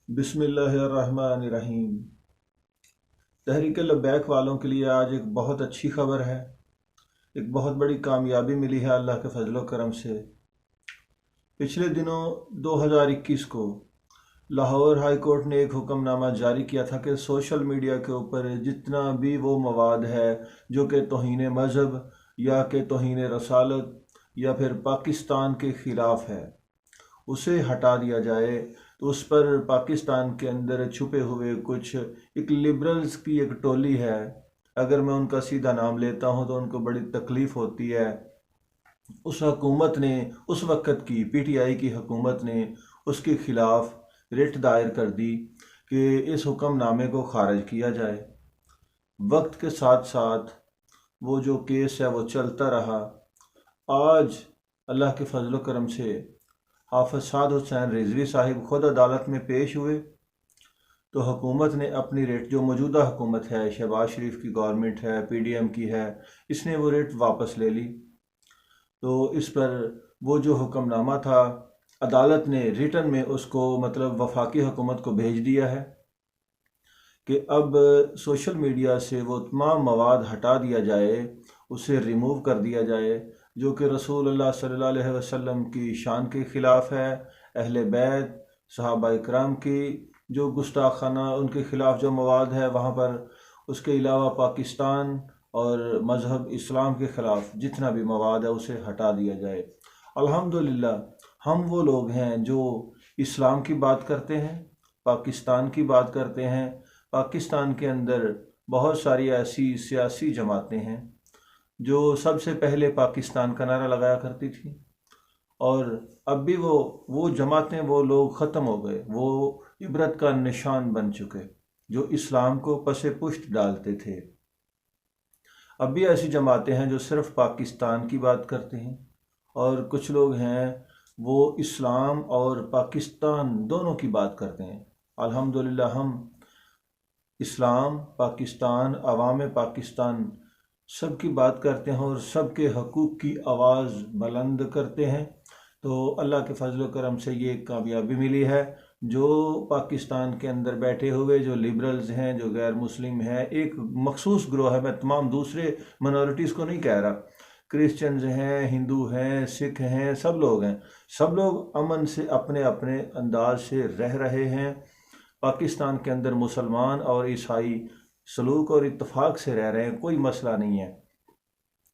बिस्मिल्लाहिर्रहमानिर्रहीम। तहरीक लब्बैक वालों के लिए आज एक बहुत अच्छी खबर है। एक बहुत बड़ी कामयाबी मिली है अल्लाह के फजलो करम से। पिछले दिनों 2021 को लाहौर हाई कोर्ट ने एक हुक्मनामा जारी किया था कि सोशल मीडिया के ऊपर जितना भी वो मवाद है जो कि तौहीन मज़हब या कि तौहीन रसालत या फिर पाकिस्तान के ख़िलाफ़ है, उसे हटा दिया जाए। तो उस पर पाकिस्तान के अंदर छुपे हुए कुछ एक लिबरल्स की एक टोली है। अगर मैं उनका सीधा नाम लेता हूँ तो उनको बड़ी तकलीफ़ होती है। उस हुकूमत ने, उस वक़्त की पीटीआई की हुकूमत ने उसके ख़िलाफ़ रिट दायर कर दी कि इस हुक्मनामे को ख़ारिज किया जाए। वक्त के साथ साथ वो जो केस है वो चलता रहा। आज अल्लाह के फजल करम से हाफ़िज़ साद हुसैन रिजवी साहिब ख़ुद अदालत में पेश हुए तो हुकूमत ने अपनी रेट, जो मौजूदा हुकूमत है, शहबाज शरीफ की गवर्नमेंट है, पीडीएम की है, इसने वो रेट वापस ले ली। तो इस पर वो जो हुक्मनामा था अदालत ने रिटन में उसको मतलब वफाकी हुकूमत को भेज दिया है कि अब सोशल मीडिया से वो तमाम मवाद हटा दिया जाए, उसे रिमूव कर दिया जाए जो कि रसूलुल्लाह सल्लल्लाहु अलैहि वसल्लम की शान के ख़िलाफ़ है। अहले बैत सहाबा इकराम की जो गुस्ताखाना उनके ख़िलाफ़ जो मवाद है वहाँ पर, उसके अलावा पाकिस्तान और मज़हब इस्लाम के ख़िलाफ़ जितना भी मवाद है उसे हटा दिया जाए। अल्हम्दुलिल्लाह हम वो लोग हैं जो इस्लाम की बात करते हैं, पाकिस्तान की बात करते हैं। पाकिस्तान के अंदर बहुत सारी ऐसी सियासी जमातें हैं जो सबसे पहले पाकिस्तान का नारा लगाया करती थी, और अब भी वो जमातें, वो लोग ख़त्म हो गए। वो इबरत का निशान बन चुके जो इस्लाम को पसे पुश्त डालते थे। अब भी ऐसी जमातें हैं जो सिर्फ़ पाकिस्तान की बात करते हैं, और कुछ लोग हैं वो इस्लाम और पाकिस्तान दोनों की बात करते हैं। अल्हम्दुलिल्लाह हम इस्लाम, पाकिस्तान, अवाम पाकिस्तान सब की बात करते हैं और सब के हकूक़ की आवाज़ बुलंद करते हैं। तो अल्लाह के फजल करम से ये कामयाबी मिली है। जो पाकिस्तान के अंदर बैठे हुए जो लिबरल्स हैं, जो गैर मुस्लिम हैं, एक मखसूस ग्रोह है, मैं तमाम दूसरे मनॉरिटीज़ को नहीं कह रहा, क्रिश्चियंस हैं, हिंदू हैं, सिख हैं, सब लोग हैं, सब लोग अमन से अपने अपने अंदाज से रह रहे हैं। पाकिस्तान के अंदर मुसलमान और ईसाई सलूक और इत्तफाक से रह रहे हैं, कोई मसला नहीं है।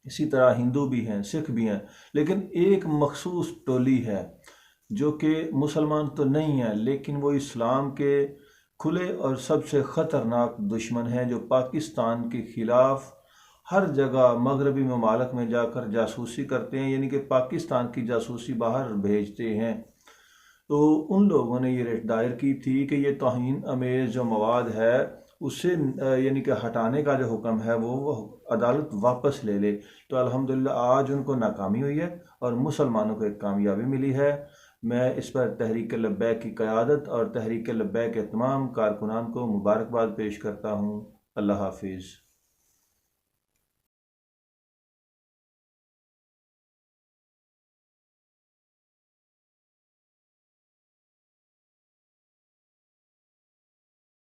इसी तरह हिंदू भी हैं, सिख भी हैं, लेकिन एक मखसूस टोली है जो कि मुसलमान तो नहीं है लेकिन वो इस्लाम के खुले और सबसे ख़तरनाक दुश्मन हैं, जो पाकिस्तान के ख़िलाफ़ हर जगह मगरबी ममालिक में जाकर जासूसी करते हैं, यानी कि पाकिस्तान की जासूसी बाहर भेजते हैं। तो उन लोगों ने ये रेट दायर की थी कि ये तौहीन अमेज़ जो मवाद है उससे यानी कि हटाने का जो हुक्म है वो अदालत वापस ले ले। तो अल्हम्दुलिल्लाह आज उनको नाकामी हुई है और मुसलमानों को एक कामयाबी मिली है। मैं इस पर तहरीक लब्बैक की क़यादत और तहरीक लब्बैक के तमाम कारकुनान को मुबारकबाद पेश करता हूँ। अल्लाह हाफिज़।